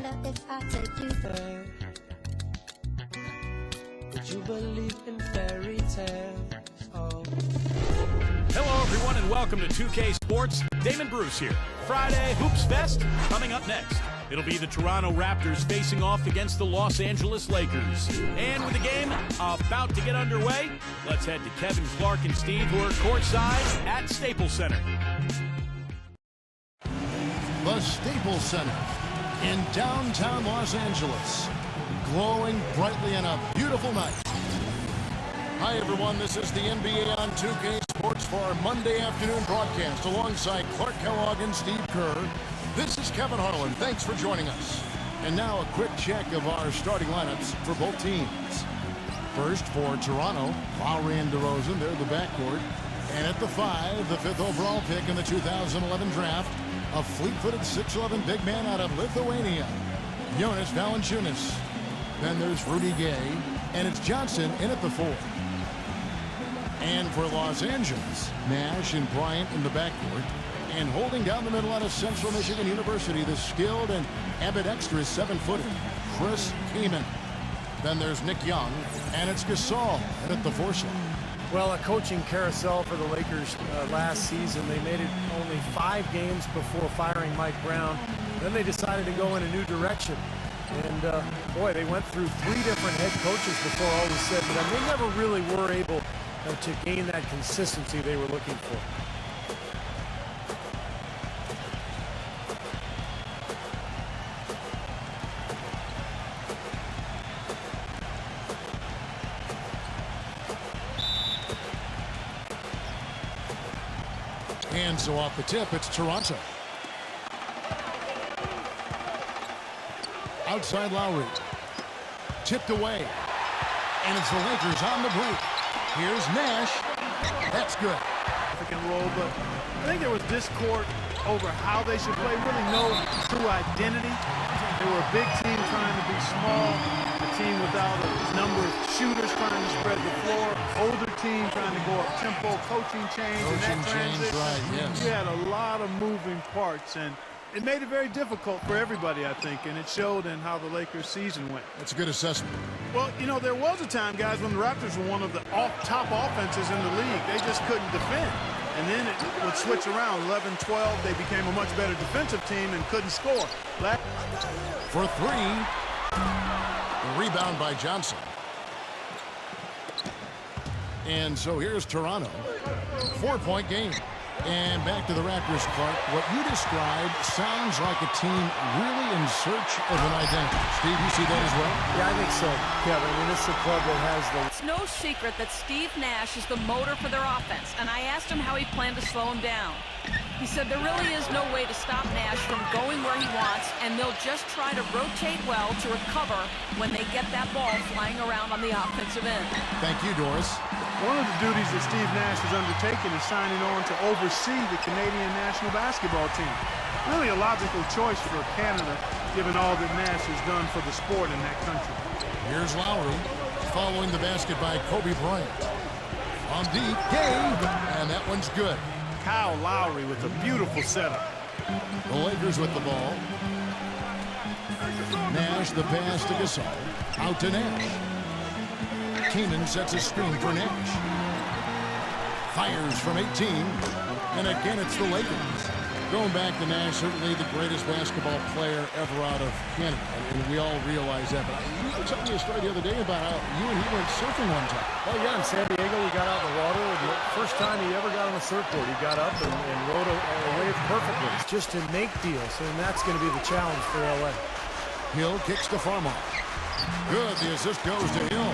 wonder if I take you there. Would you believe in fairy tales? Oh. Hello, everyone, and welcome to 2K Sports. Damon Bruce here. Friday Hoops Fest coming up next. It'll be the Toronto Raptors facing off against the Los Angeles Lakers. And with the game about to get underway, let's head to Kevin, Clark, and Steve, who are courtside at Staples Center. The Staples Center in downtown Los Angeles, glowing brightly in a beautiful night. Hi, everyone. This is the NBA on 2K Sports for our Monday afternoon broadcast alongside Clark Kellogg and Steve Kerr. This is Kevin Harlan. Thanks for joining us. And now a quick check of our starting lineups for both teams. First for Toronto, Lowry and DeRozan. They're the backcourt. And at the 5, the 5th overall pick in the 2011 draft, a fleet-footed 6'11" big man out of Lithuania, Jonas Valanciunas. Then there's Rudy Gay, and it's Johnson in at the 4. And for Los Angeles, Nash and Bryant in the backcourt. And holding down the middle out of Central Michigan University, the skilled and ambidextrous 7-footer, Chris Kaman. Then there's Nick Young, and it's Gasol in at the 4 slot. Well, a coaching carousel for the Lakers last season. They made it only 5 games before firing Mike Brown. Then they decided to go in a new direction. And, boy, they went through 3 different head coaches before all was said to them. They never really were able to gain that consistency they were looking for. And so off the tip, it's Toronto. Outside Lowry. Tipped away. And it's the Lakers on the break. Here's Nash. That's good. Pick and roll, but I think there was discord over how they should play. Really no true identity. They were a big team trying to be small. A team without a number of shooters trying to spread the floor. Older team trying to go up tempo. Coaching change. Coaching change, right, yes. You had a lot of moving parts, and it made it very difficult for everybody, I think, and it showed in how the Lakers season went. That's a good assessment. Well, you know, there was a time, guys, when the Raptors were one of the top offenses in the league. They just couldn't defend. And then it would switch around. 11-12, they became a much better defensive team and couldn't score. For 3. The rebound by Johnson. And so here's Toronto. 4-point game. And back to the Raptors, Clark. What you described sounds like a team really in search of an identity. Steve, you see that as well? Yeah, I think so, Kevin. I mean, this is a club that has the... It's no secret that Steve Nash is the motor for their offense, and I asked him how he planned to slow him down. He said there really is no way to stop Nash from going where he wants, and they'll just try to rotate well to recover when they get that ball flying around on the offensive end. Thank you, Doris. One of the duties that Steve Nash has undertaken is signing on to oversee the Canadian national basketball team. Really a logical choice for Canada, given all that Nash has done for the sport in that country. Here's Lowry, following the basket by Kobe Bryant. On deep, Gay, and that one's good. Kyle Lowry with a beautiful setup. The Lakers with the ball. Nash, the pass to Gasol. Out to Nash. Keenan sets a screen for Nash. Fires from 18. And again, it's the Lakers. Going back to Nash, certainly the greatest basketball player ever out of Canada. And we all realize that. But you were telling me a story the other day about how you and he went surfing one time. Oh, yeah, in San Diego, we got out in the water. The first time he ever got on a surfboard, he got up and rode a wave perfectly. It's just to make deals, and that's going to be the challenge for L.A. Hill kicks to Farmar. Good. The assist goes to Hill.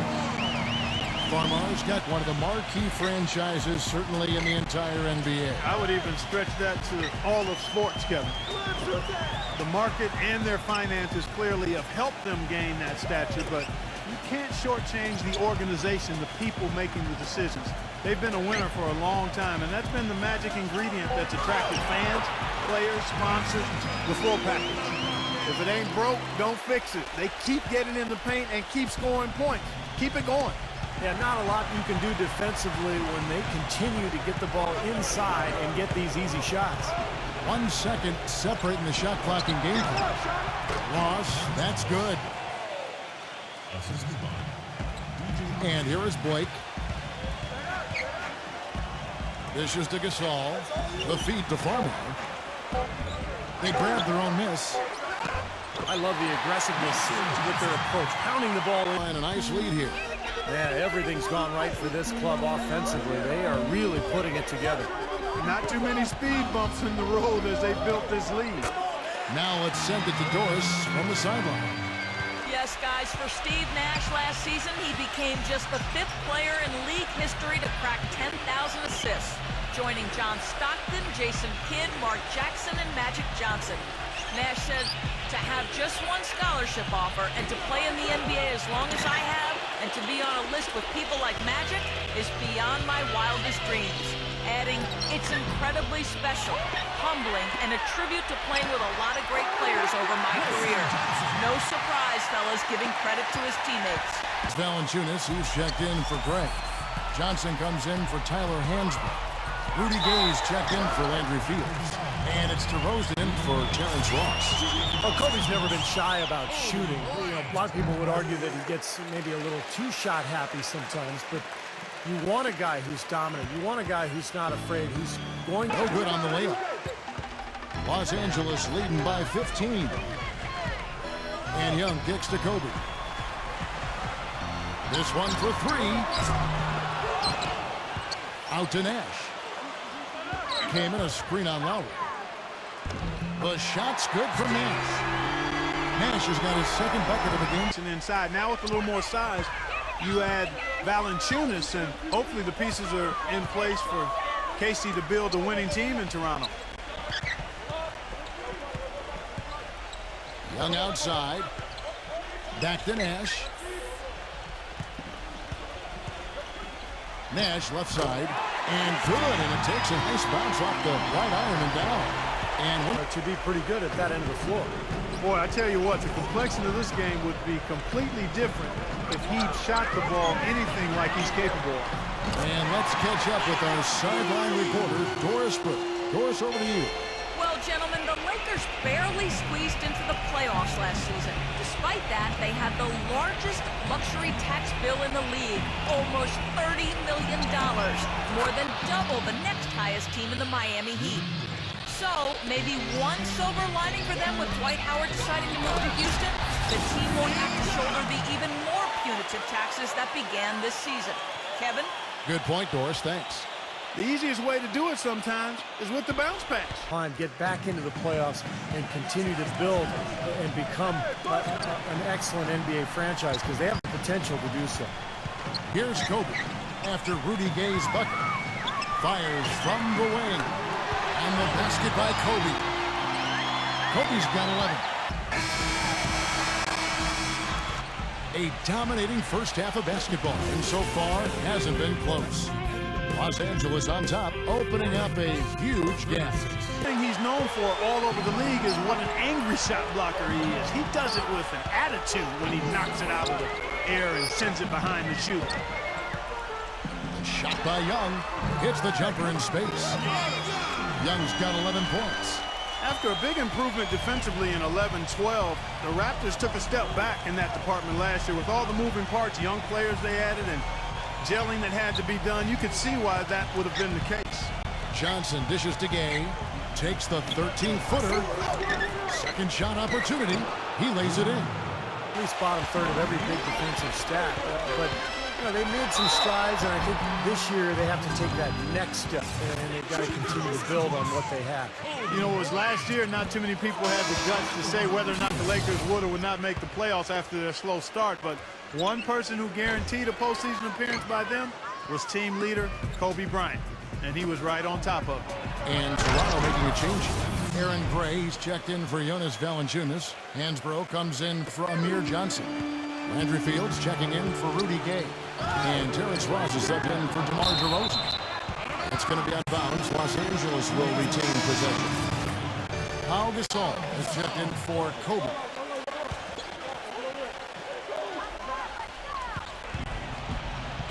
Farmar's got one of the marquee franchises, certainly in the entire NBA. I would even stretch that to all of sports, Kevin. The market and their finances clearly have helped them gain that stature, but you can't shortchange the organization, the people making the decisions. They've been a winner for a long time, and that's been the magic ingredient that's attracted fans, players, sponsors, the full package. If it ain't broke, don't fix it. They keep getting in the paint and keep scoring points. Keep it going. Yeah, not a lot you can do defensively when they continue to get the ball inside and get these easy shots. 1 second separating the shot clock and game clock. Ross, that's good. And here is Blake. This is to Gasol. The feed to Farmer. They grab their own miss. I love the aggressiveness with their approach, pounding the ball in. And a nice lead here. Yeah, everything's gone right for this club offensively. They are really putting it together. Not too many speed bumps in the road as they built this lead. Now let's send it to Doris from the sideline. Yes, guys, for Steve Nash last season, he became just the 5th player in league history to crack 10,000 assists, joining John Stockton, Jason Kidd, Mark Jackson, and Magic Johnson. Nash said to have just one scholarship offer and to play in the NBA as long as I have and to be on a list with people like Magic is beyond my wildest dreams. Adding, it's incredibly special, humbling, and a tribute to playing with a lot of great players over my career. No surprise, fellas, giving credit to his teammates. It's Valanciunas, who's checked in for Gray. Johnson comes in for Tyler Hansbrough. Rudy Gay's checked in for Landry Fields. And it's DeRozan in for Terrence Ross. Well, Kobe's never been shy about shooting. You know, a lot of people would argue that he gets maybe a little too shot happy sometimes, but you want a guy who's dominant. You want a guy who's not afraid, who's going No good on the layup. Los Angeles leading by 15. And Young kicks to Kobe. This one for 3. Out to Nash. Came in a screen on Lowry. The shot's good from Nash. Nash has got his 2nd bucket of the game. And inside, now with a little more size, you add Valanciunas, and hopefully the pieces are in place for Casey to build a winning team in Toronto. Young outside. Back to Nash. Nash left side. And good. And it takes a nice bounce off the right iron and down. And to be pretty good at that end of the floor. Boy, I tell you what, the complexion of this game would be completely different if he shot the ball anything like he's capable of. And let's catch up with our sideline reporter, Doris Brooke. Doris, over to you. Well, gentlemen, the Lakers barely squeezed into the playoffs last season. Despite that, they had the largest luxury tax bill in the league, almost $30 million, more than double the next highest team in the Miami Heat. So, maybe one silver lining for them with Dwight Howard deciding to move to Houston, the team won't have to shoulder the even more punitive taxes that began this season. Kevin? Good point, Doris. Thanks. The easiest way to do it sometimes is with the bounce pass. Get back into the playoffs and continue to build and become an excellent NBA franchise because they have the potential to do so. Here's Kobe after Rudy Gay's bucket. Fires from the wing. And the basket by Kobe. Kobe's got 11. A dominating first half of basketball, and so far hasn't been close. Los Angeles on top, opening up a huge gap. The thing he's known for all over the league is what an angry shot blocker he is. He does it with an attitude when he knocks it out of the air and sends it behind the shooter. Shot by Young. Hits the jumper in space. Young's got 11 points. After a big improvement defensively in 11-12, the Raptors took a step back in that department last year with all the moving parts, young players they added, and gelling that had to be done. You could see why that would have been the case. Johnson dishes to Gay. Takes the 13-footer. Second shot opportunity. He lays it in. At least bottom third of every big defensive stat. But you know, they made some strides, and I think this year they have to take that next step, and they've got to continue to build on what they have. You know, it was last year, not too many people had the guts to say whether or not the Lakers would or would not make the playoffs after their slow start, but one person who guaranteed a postseason appearance by them was team leader Kobe Bryant, and he was right on top of it. And Toronto making a change. Aaron Gray, he's checked in for Jonas Valanciunas. Hansbrough comes in for Amir Johnson. Landry Fields checking in for Rudy Gay. And Terrence Ross is subbed in for DeMar DeRozan. It's going to be out of bounds. Los Angeles will retain possession. Pau Gasol is checked in for Kobe.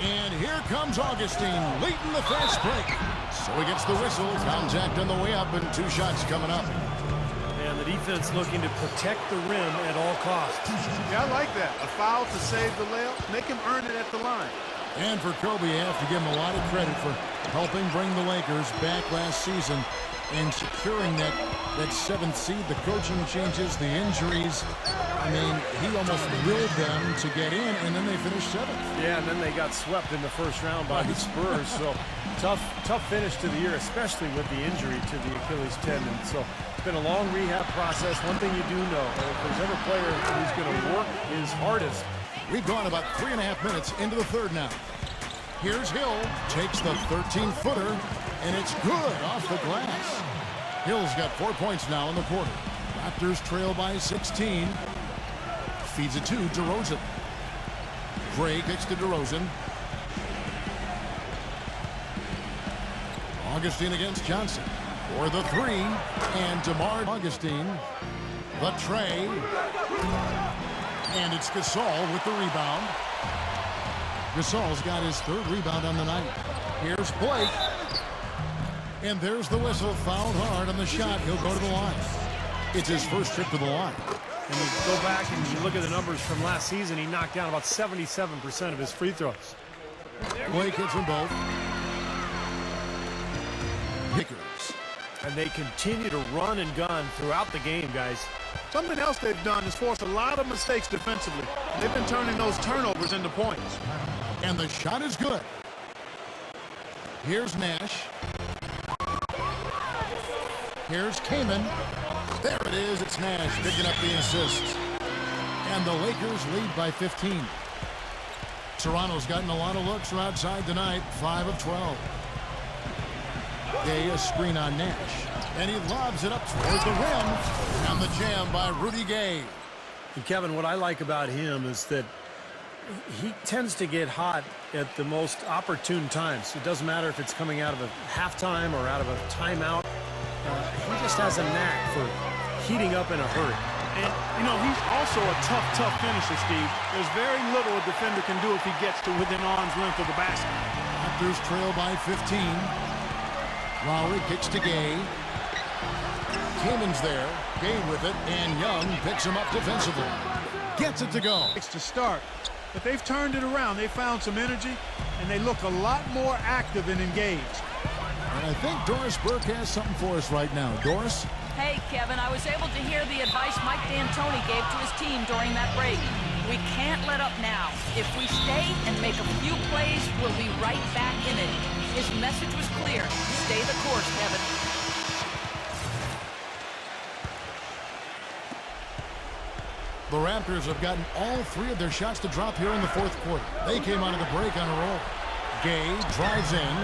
And here comes Augustine leading the fast break. So he gets the whistle. Contact on the way up and 2 shots coming up. And the defense looking to protect the rim at all costs. Yeah, I like that. A foul to save the layup. Make him earn it at the line. And for Kobe, I have to give him a lot of credit for helping bring the Lakers back last season and securing that 7th seed. The coaching changes, the injuries. I mean, he almost willed them to get in, and then they finished 7th. Yeah, and then they got swept in the first round by the Spurs. So tough finish to the year, especially with the injury to the Achilles tendon. So it's been a long rehab process. One thing you do know, if there's ever a player who's going to work his hardest. We've gone about 3.5 minutes into the third now. Here's Hill, takes the 13-footer, and it's good off the glass. Hill's got 4 points now in the quarter. Raptors trail by 16. Feeds it to DeRozan. Gray kicks to DeRozan. Augustine against Johnson for the 3. And DeMar Augustine, the tray. And it's Gasol with the rebound. Gasol's got his 3rd rebound on the night. Here's Blake. And there's the whistle. Fouled hard on the shot. He'll go to the line. It's his first trip to the line. And you go back and you look at the numbers from last season, he knocked down about 77% of his free throws. Blake hits them both. Pickers. And they continue to run and gun throughout the game, guys. Something else they've done is force a lot of mistakes defensively. They've been turning those turnovers into points. And the shot is good. Here's Nash. Here's Kaman. There it is. It's Nash picking up the assist. And the Lakers lead by 15. Toronto's gotten a lot of looks from outside tonight. 5 of 12. Gay, a screen on Nash. And he lobs it up toward the rim. And the jam by Rudy Gay. And Kevin, what I like about him is that he tends to get hot at the most opportune times. It doesn't matter if it's coming out of a halftime or out of a timeout. He just has a knack for heating up in a hurry. And, you know, he's also a tough finisher, Steve. There's very little a defender can do if he gets to within arm's length of the basket. Raptors trail by 15. Lowry kicks to Gay. Kaman's there. Gay with it, and Young picks him up defensively. Gets it to go. It's to start. But they've turned it around. They found some energy, and they look a lot more active and engaged. And I think Doris Burke has something for us right now. Doris? Hey, Kevin, I was able to hear the advice Mike D'Antoni gave to his team during that break. We can't let up now. If we stay and make a few plays, we'll be right back in it. His message was clear. Stay the course, Kevin. The Raptors have gotten all 3 of their shots to drop here in the 4th quarter. They came out of the break on a roll. Gay drives in.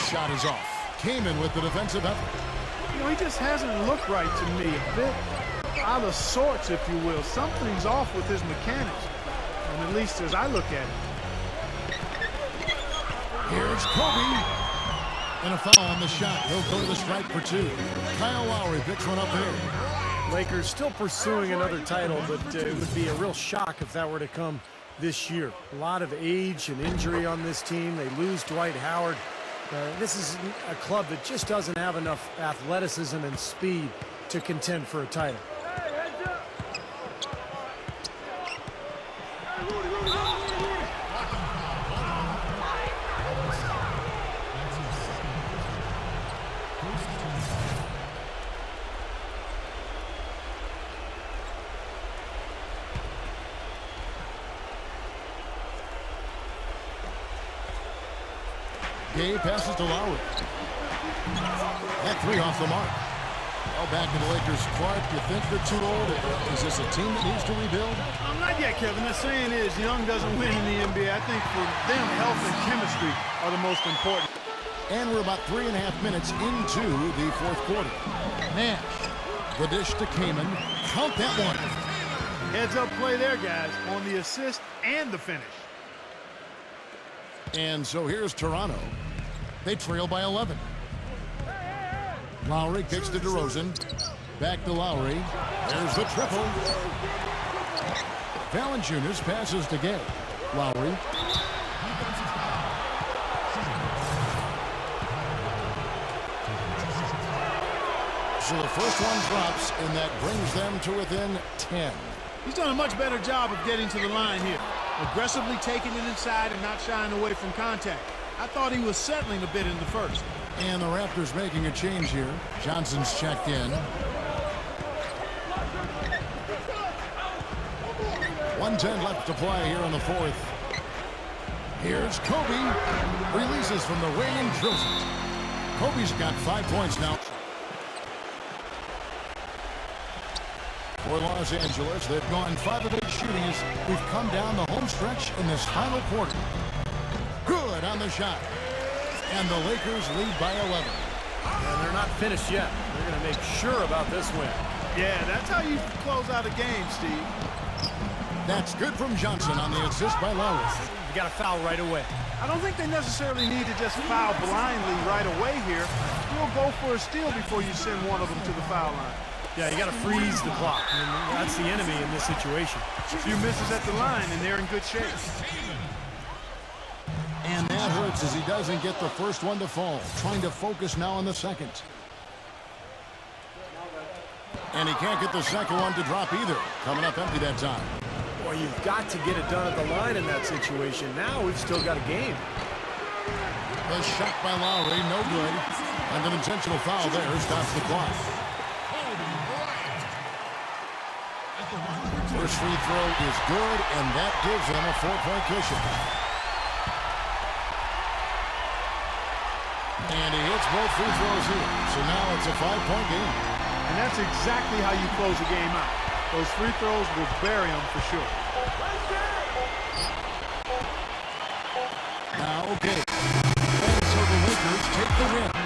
Shot is off. Kaman with the defensive effort. You know, he just hasn't looked right to me. A bit out of sorts, if you will. Something's off with his mechanics. And at least as I look at it. Here's Kobe. And a foul on the shot. He'll go to the strike for 2. Kyle Lowry picks one up there. Lakers still pursuing another title, but it would be a real shock if that were to come this year. A lot of age and injury on this team. They lose Dwight Howard. This is a club that just doesn't have enough athleticism and speed to contend for a title. Gay passes to Lowry. That 3 off the mark. Well, back to the Lakers. Clark, you think they're too old? Is this a team that needs to rebuild? Not yet, Kevin. The saying is young doesn't win in the NBA. I think for them, health and chemistry are the most important. And we're about 3.5 minutes into the 4th quarter. Nash, the dish to Kaman. Count that one. Heads up play there, guys, on the assist and the finish. And so here's Toronto. They trail by 11. Lowry kicks to DeRozan. Back to Lowry. There's the triple. Valanciunas passes to Gay. Lowry. So the first one drops, and that brings them to within 10. He's done a much better job of getting to the line here. Aggressively taking it inside and not shying away from contact. I thought he was settling a bit in the first. And the Raptors making a change here. Johnson's checked in. 1:10 left to play here in the fourth. Here's Kobe. Releases from the wing and drills it. Kobe's got 5 points now. For Los Angeles, they've gone 5 of 8 shooting as we've come down the home stretch in this final quarter. Good on the shot. And the Lakers lead by 11. And they're not finished yet. They're going to make sure about this win. Yeah, that's how you close out a game, Steve. That's good from Johnson on the assist by Lowry. You got to foul right away. I don't think they necessarily need to just foul blindly right away here. You'll go for a steal before you send one of them to the foul line. Yeah, you got to freeze the clock. I mean, that's the enemy in this situation. A few misses at the line, and they're in good shape. And that hurts as he doesn't get the first one to fall. Trying to focus now on the second. And he can't get the second one to drop either. Coming up empty that time. Boy, you've got to get it done at the line in that situation. Now we've still got a game. The shot by Lowry, no good. And an intentional foul there stops the clock. First free throw is good, and that gives them a 4-point cushion. And he hits both free throws here. So now it's a 5-point game. And that's exactly how you close a game out. Those free throws will bury them for sure. Now, okay. And so the Lakers take the win.